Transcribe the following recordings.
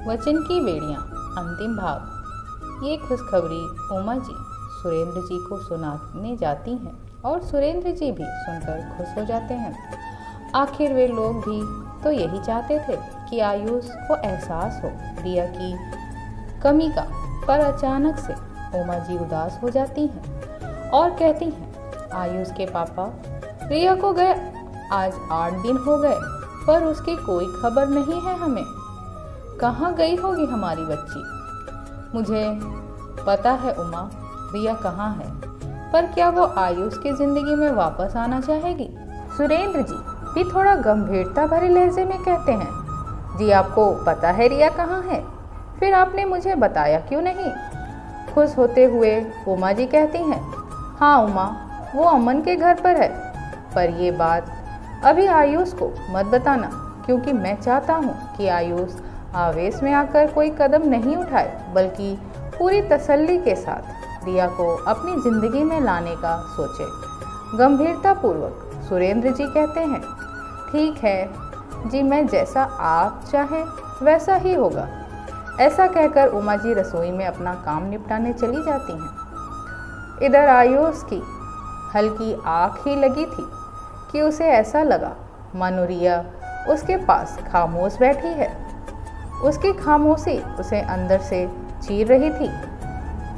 वचन की बेड़ियाँ अंतिम भाग। ये खुशखबरी उमा जी सुरेंद्र जी को सुनाने जाती हैं और सुरेंद्र जी भी सुनकर खुश हो जाते हैं। आखिर वे लोग भी तो यही चाहते थे कि आयुष को एहसास हो रिया की कमी का। पर अचानक से उमा जी उदास हो जाती हैं और कहती हैं, आयुष के पापा, रिया को गए आज 8 दिन हो गए पर उसकी कोई खबर नहीं है हमें। कहाँ गई होगी हमारी बच्ची? मुझे पता है उमा, रिया कहाँ है, पर क्या वो आयुष की जिंदगी में वापस आना चाहेगी? सुरेंद्र जी भी थोड़ा गंभीरता भरे लहजे में कहते हैं, जी आपको पता है रिया कहाँ है, फिर आपने मुझे बताया क्यों नहीं? खुश होते हुए उमा जी कहती हैं, हाँ उमा, वो अमन के घर पर है, पर ये बात अभी आयुष को मत बताना, क्योंकि मैं चाहता हूँ कि आयुष आवेश में आकर कोई कदम नहीं उठाए, बल्कि पूरी तसल्ली के साथ रिया को अपनी ज़िंदगी में लाने का सोचे। गंभीरतापूर्वक सुरेंद्र जी कहते हैं, ठीक है जी, मैं जैसा आप चाहें वैसा ही होगा। ऐसा कहकर उमा जी रसोई में अपना काम निपटाने चली जाती हैं। इधर आयुष की हल्की आँख ही लगी थी कि उसे ऐसा लगा मानो रिया उसके पास खामोश बैठी है। उसकी खामोशी उसे अंदर से चीर रही थी।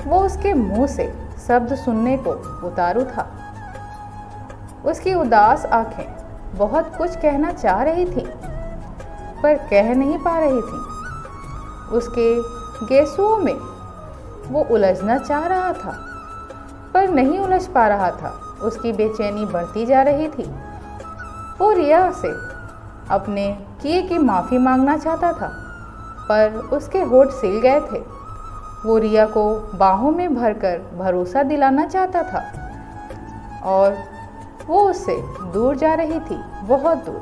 वो उसके मुंह से शब्द सुनने को उतारू था। उसकी उदास आंखें बहुत कुछ कहना चाह रही थी, पर कह नहीं पा रही थी। उसके गेसुओं में वो उलझना चाह रहा था, पर नहीं उलझ पा रहा था। उसकी बेचैनी बढ़ती जा रही थी। वो रिया से अपने किए की माफ़ी मांगना चाहता था, पर उसके होठ सिल गए थे। वो रिया को बाहों में भरकर भरोसा दिलाना चाहता था, और वो उससे दूर जा रही थी, बहुत दूर।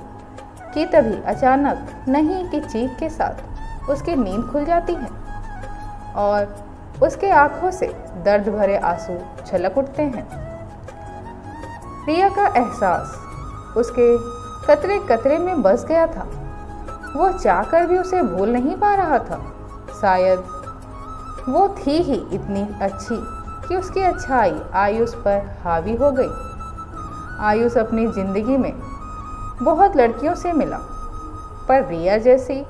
कि तभी अचानक नहीं की चीख के साथ उसकी नींद खुल जाती है और उसके आंखों से दर्द भरे आंसू छलक उठते हैं। रिया का एहसास उसके कतरे कतरे में बस गया था। वो चाहकर भी उसे भूल नहीं पा रहा था। शायद वो थी ही इतनी अच्छी कि उसकी अच्छाई आयुष पर हावी हो गई। आयुष अपनी ज़िंदगी में बहुत लड़कियों से मिला, पर रिया जैसी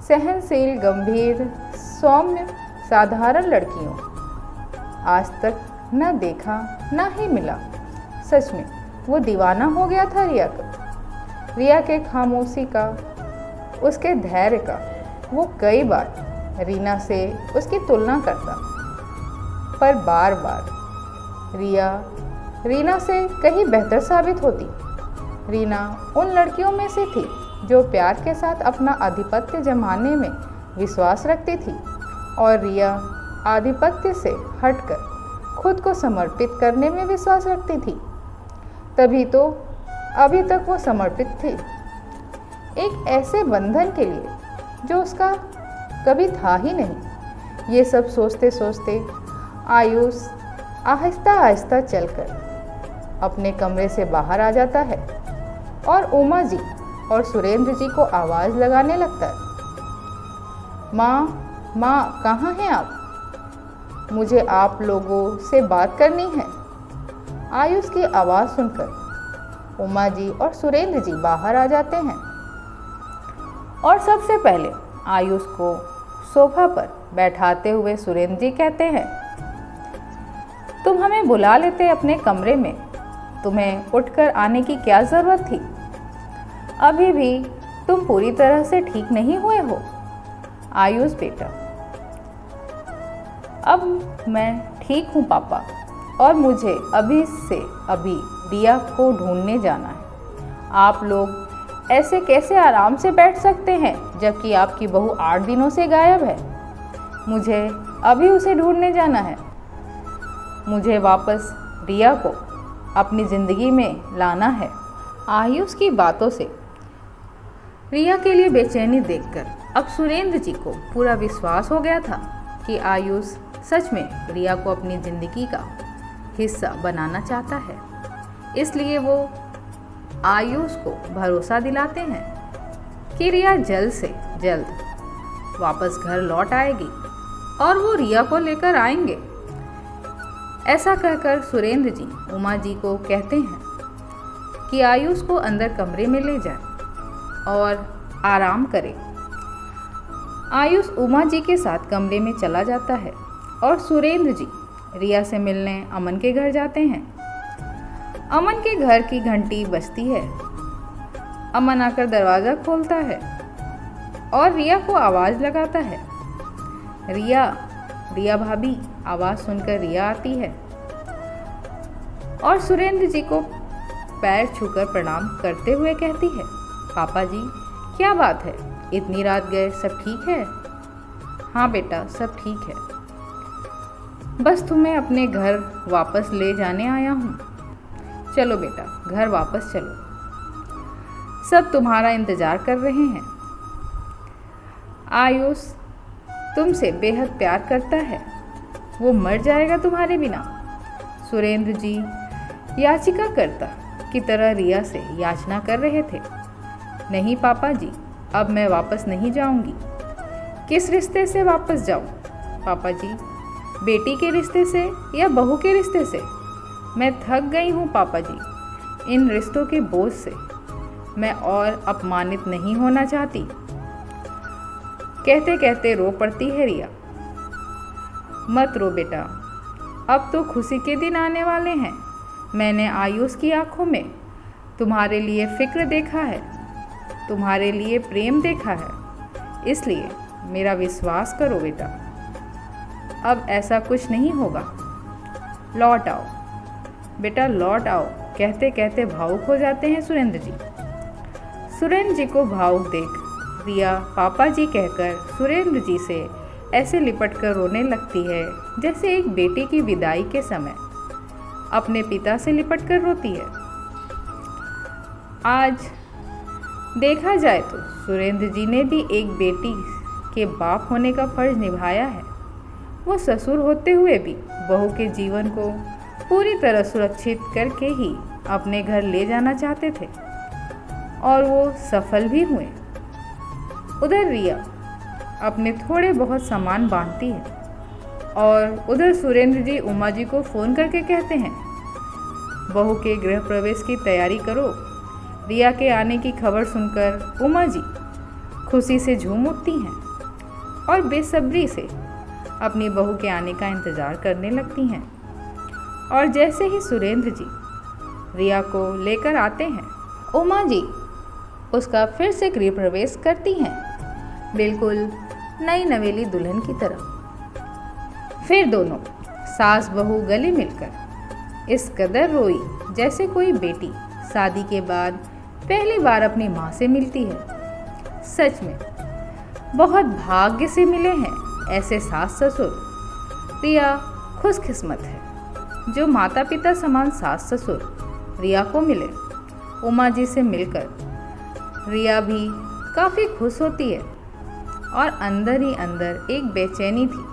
सहनशील, गंभीर, सौम्य, साधारण लड़कियों आज तक न देखा न ही मिला। सच में वो दीवाना हो गया था रिया का। रिया के खामोशी का, उसके धैर्य का। वो कई बार रीना से उसकी तुलना करता, पर बार बार रिया रीना से कहीं बेहतर साबित होती। रीना उन लड़कियों में से थी जो प्यार के साथ अपना आधिपत्य जमाने में विश्वास रखती थी, और रिया आधिपत्य से हटकर खुद को समर्पित करने में विश्वास रखती थी। तभी तो अभी तक वो समर्पित थी, एक ऐसे बंधन के लिए जो उसका कभी था ही नहीं। ये सब सोचते सोचते आयुष आहिस्ता आहिस्ता चलकर अपने कमरे से बाहर आ जाता है और उमा जी और सुरेंद्र जी को आवाज़ लगाने लगता है, माँ, माँ, कहाँ हैं आप? मुझे आप लोगों से बात करनी है। आयुष की आवाज़ सुनकर उमा जी और सुरेंद्र जी बाहर आ जाते हैं और सबसे पहले आयुष को सोफा पर बैठाते हुए सुरेंद्र जी कहते हैं, तुम हमें बुला लेते अपने कमरे में, तुम्हें उठकर आने की क्या ज़रूरत थी? अभी भी तुम पूरी तरह से ठीक नहीं हुए हो। आयुष बेटा, अब मैं ठीक हूँ पापा, और मुझे अभी से अभी रिया को ढूंढने जाना है। आप लोग ऐसे कैसे आराम से बैठ सकते हैं जबकि आपकी बहू 8 दिनों से गायब है? मुझे अभी उसे ढूंढने जाना है। मुझे वापस रिया को अपनी ज़िंदगी में लाना है। आयुष की बातों से रिया के लिए बेचैनी देखकर अब सुरेंद्र जी को पूरा विश्वास हो गया था कि आयुष सच में रिया को अपनी ज़िंदगी का हिस्सा बनाना चाहता है। इसलिए वो आयुष को भरोसा दिलाते हैं कि रिया जल्द से जल्द वापस घर लौट आएगी और वो रिया को लेकर आएंगे। ऐसा कहकर सुरेंद्र जी उमा जी को कहते हैं कि आयुष को अंदर कमरे में ले जाए और आराम करे। आयुष उमा जी के साथ कमरे में चला जाता है और सुरेंद्र जी रिया से मिलने अमन के घर जाते हैं। अमन के घर की घंटी बजती है। अमन आकर दरवाज़ा खोलता है और रिया को आवाज़ लगाता है। रिया, रिया भाभी। आवाज़ सुनकर रिया आती है और सुरेंद्र जी को पैर छूकर प्रणाम करते हुए कहती है, पापा जी क्या बात है, इतनी रात गए, सब ठीक है? हाँ बेटा, सब ठीक है, बस तुम्हें अपने घर वापस ले जाने आया हूँ। चलो बेटा, घर वापस चलो, सब तुम्हारा इंतज़ार कर रहे हैं। आयुष तुमसे बेहद प्यार करता है, वो मर जाएगा तुम्हारे बिना। सुरेंद्र जी याचिका करता की तरह रिया से याचना कर रहे थे। नहीं पापा जी, अब मैं वापस नहीं जाऊंगी। किस रिश्ते से वापस जाऊं पापा जी? बेटी के रिश्ते से या बहू के रिश्ते से? मैं थक गई हूँ पापा जी, इन रिश्तों के बोझ से। मैं और अपमानित नहीं होना चाहती। कहते कहते रो पड़ती है रिया। मत रो बेटा, अब तो खुशी के दिन आने वाले हैं। मैंने आयुष की आंखों में तुम्हारे लिए फिक्र देखा है, तुम्हारे लिए प्रेम देखा है, इसलिए मेरा विश्वास करो बेटा, अब ऐसा कुछ नहीं होगा। लौट आओ बेटा, लौट आओ। कहते कहते भावुक हो जाते हैं सुरेंद्र जी। सुरेंद्र जी को भावुक देख रिया पापा जी कहकर सुरेंद्र जी से ऐसे लिपट कर रोने लगती है जैसे एक बेटी की विदाई के समय अपने पिता से लिपट कर रोती है। आज देखा जाए तो सुरेंद्र जी ने भी एक बेटी के बाप होने का फर्ज निभाया है। वो ससुर होते हुए भी बहू के जीवन को पूरी तरह सुरक्षित करके ही अपने घर ले जाना चाहते थे और वो सफल भी हुए। उधर रिया अपने थोड़े बहुत सामान बांधती है और उधर सुरेंद्र जी उमा जी को फ़ोन करके कहते हैं, बहू के गृह प्रवेश की तैयारी करो। रिया के आने की खबर सुनकर उमा जी खुशी से झूम उठती हैं और बेसब्री से अपनी बहू के आने का इंतज़ार करने लगती हैं। और जैसे ही सुरेंद्र जी रिया को लेकर आते हैं, उमा जी उसका फिर से गृह प्रवेश करती हैं, बिल्कुल नई नवेली दुल्हन की तरह। फिर दोनों सास बहू गले मिलकर इस कदर रोई जैसे कोई बेटी शादी के बाद पहली बार अपनी माँ से मिलती है। सच में बहुत भाग्य से मिले हैं ऐसे सास ससुर। रिया खुशकिस्मत है जो माता पिता समान सास ससुर रिया को मिले। उमा जी से मिलकर रिया भी काफ़ी खुश होती है और अंदर ही अंदर एक बेचैनी थी,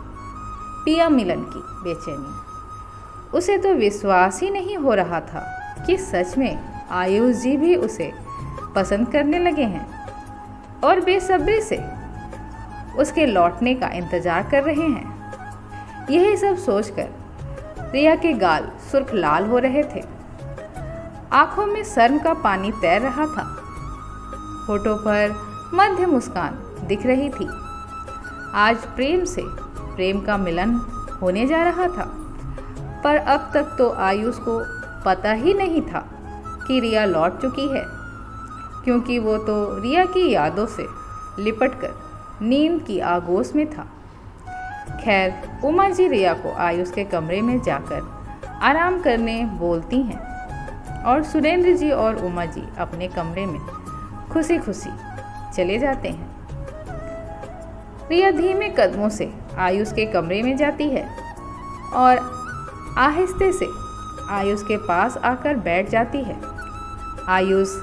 पिया मिलन की बेचैनी। उसे तो विश्वास ही नहीं हो रहा था कि सच में आयुष जी भी उसे पसंद करने लगे हैं और बेसब्री से उसके लौटने का इंतज़ार कर रहे हैं। यही सब सोचकर रिया के गाल सुर्ख लाल हो रहे थे, आंखों में शर्म का पानी तैर रहा था, होठों पर मध्य मुस्कान दिख रही थी। आज प्रेम का मिलन होने जा रहा था, पर अब तक तो आयुष को पता ही नहीं था कि रिया लौट चुकी है, क्योंकि वो तो रिया की यादों से लिपटकर नींद की आगोश में था। खैर, उमा जी रिया को आयुष के कमरे में जाकर आराम करने बोलती हैं और सुरेंद्र जी और उमा जी अपने कमरे में खुशी खुशी चले जाते हैं। रिया धीमे कदमों से आयुष के कमरे में जाती है और आहिस्ते से आयुष के पास आकर बैठ जाती है। आयुष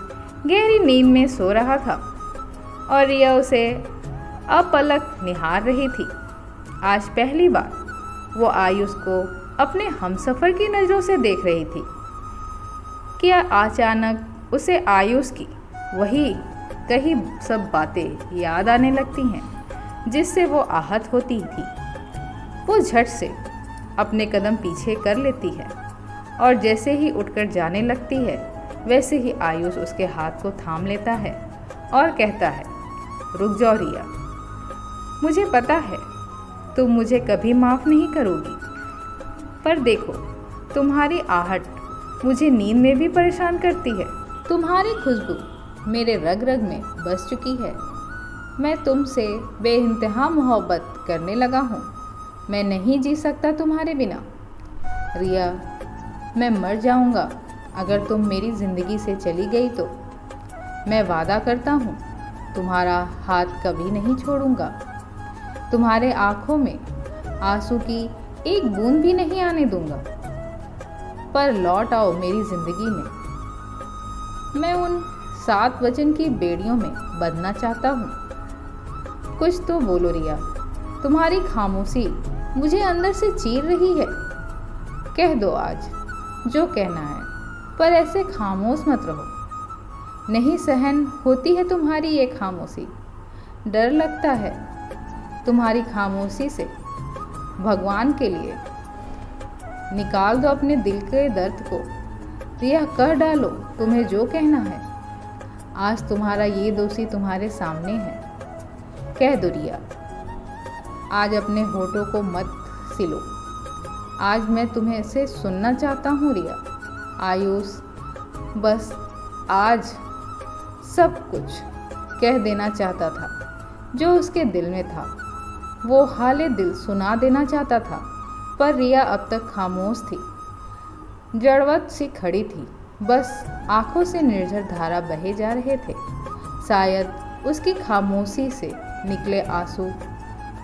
गहरी नींद में सो रहा था और रिया उसे अपलक निहार रही थी। आज पहली बार वो आयुष को अपने हमसफ़र की नज़रों से देख रही थी। क्या अचानक उसे आयुष की वही कही सब बातें याद आने लगती हैं जिससे वो आहत होती थी। वो झट से अपने कदम पीछे कर लेती है और जैसे ही उठकर जाने लगती है वैसे ही आयुष उसके हाथ को थाम लेता है और कहता है, रुक जाओ रिया, मुझे पता है तुम मुझे कभी माफ़ नहीं करोगी, पर देखो तुम्हारी आहट मुझे नींद में भी परेशान करती है। तुम्हारी खुशबू मेरे रग रग में बस चुकी है। मैं तुमसे बेइंतहा मोहब्बत करने लगा हूँ। मैं नहीं जी सकता तुम्हारे बिना। रिया, मैं मर जाऊँगा अगर तुम मेरी ज़िंदगी से चली गई तो। मैं वादा करता हूँ तुम्हारा हाथ कभी नहीं छोड़ूंगा। तुम्हारे आँखों में आंसू की एक बूंद भी नहीं आने दूंगा। पर लौट आओ मेरी ज़िंदगी में। मैं उन 7 वचन की बेड़ियों में बंधना चाहता हूँ। कुछ तो बोलो रिया, तुम्हारी खामोशी मुझे अंदर से चीर रही है। कह दो आज जो कहना है, पर ऐसे खामोश मत रहो। नहीं सहन होती है तुम्हारी ये खामोशी। डर लगता है तुम्हारी खामोशी से। भगवान के लिए निकाल दो अपने दिल के दर्द को। रिया, कह डालो तुम्हें जो कहना है। आज तुम्हारा ये दोषी तुम्हारे सामने है। कह दो रिया, आज अपने होठों को मत सिलो। आज मैं तुम्हें से सुनना चाहता हूँ रिया। आयुष बस आज सब कुछ कह देना चाहता था जो उसके दिल में था। वो हाले दिल सुना देना चाहता था, पर रिया अब तक खामोश थी, जड़वत सी खड़ी थी। बस आंखों से निर्झर धारा बहे जा रहे थे। शायद उसकी खामोशी से निकले आंसू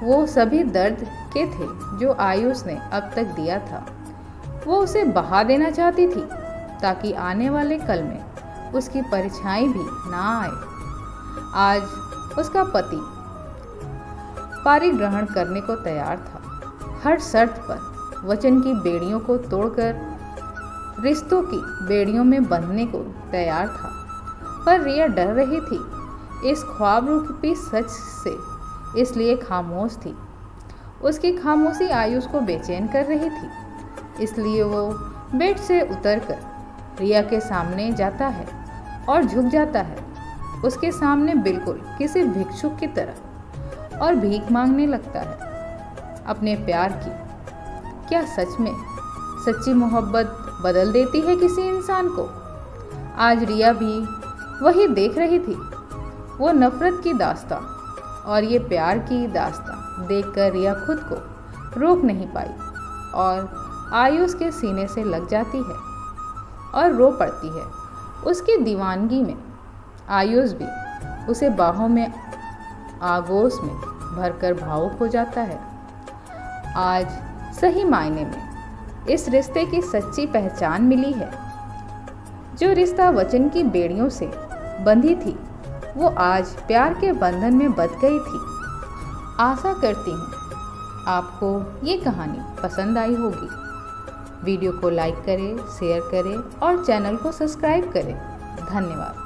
वो सभी दर्द के थे जो आयुष ने अब तक दिया था। वो उसे बहा देना चाहती थी ताकि आने वाले कल में उसकी परछाई भी ना आए। आज उसका पति पारिग्रहण करने को तैयार था। हर शर्त पर वचन की बेड़ियों को तोड़कर रिश्तों की बेड़ियों में बंधने को तैयार था। पर रिया डर रही थी इस ख्वाब रूपी सच से, इसलिए खामोश थी। उसकी खामोशी आयुष को बेचैन कर रही थी, इसलिए वो बेड से उतरकर रिया के सामने जाता है और झुक जाता है उसके सामने बिल्कुल किसी भिक्षुक की तरह और भीख मांगने लगता है अपने प्यार की। क्या सच में सच्ची मोहब्बत बदल देती है किसी इंसान को? आज रिया भी वही देख रही थी, वो नफरत की दास्तां और ये प्यार की दास्तां देखकर रिया खुद को रोक नहीं पाई और आयुष के सीने से लग जाती है और रो पड़ती है। उसकी दीवानगी में आयुष भी उसे बाहों में आगोश में भरकर भावुक हो जाता है। आज सही मायने में इस रिश्ते की सच्ची पहचान मिली है। जो रिश्ता वचन की बेड़ियों से बंधी थी वो आज प्यार के बंधन में बंध गई थी। आशा करती हूँ आपको ये कहानी पसंद आई होगी। वीडियो को लाइक करें, शेयर करें और चैनल को सब्सक्राइब करें। धन्यवाद।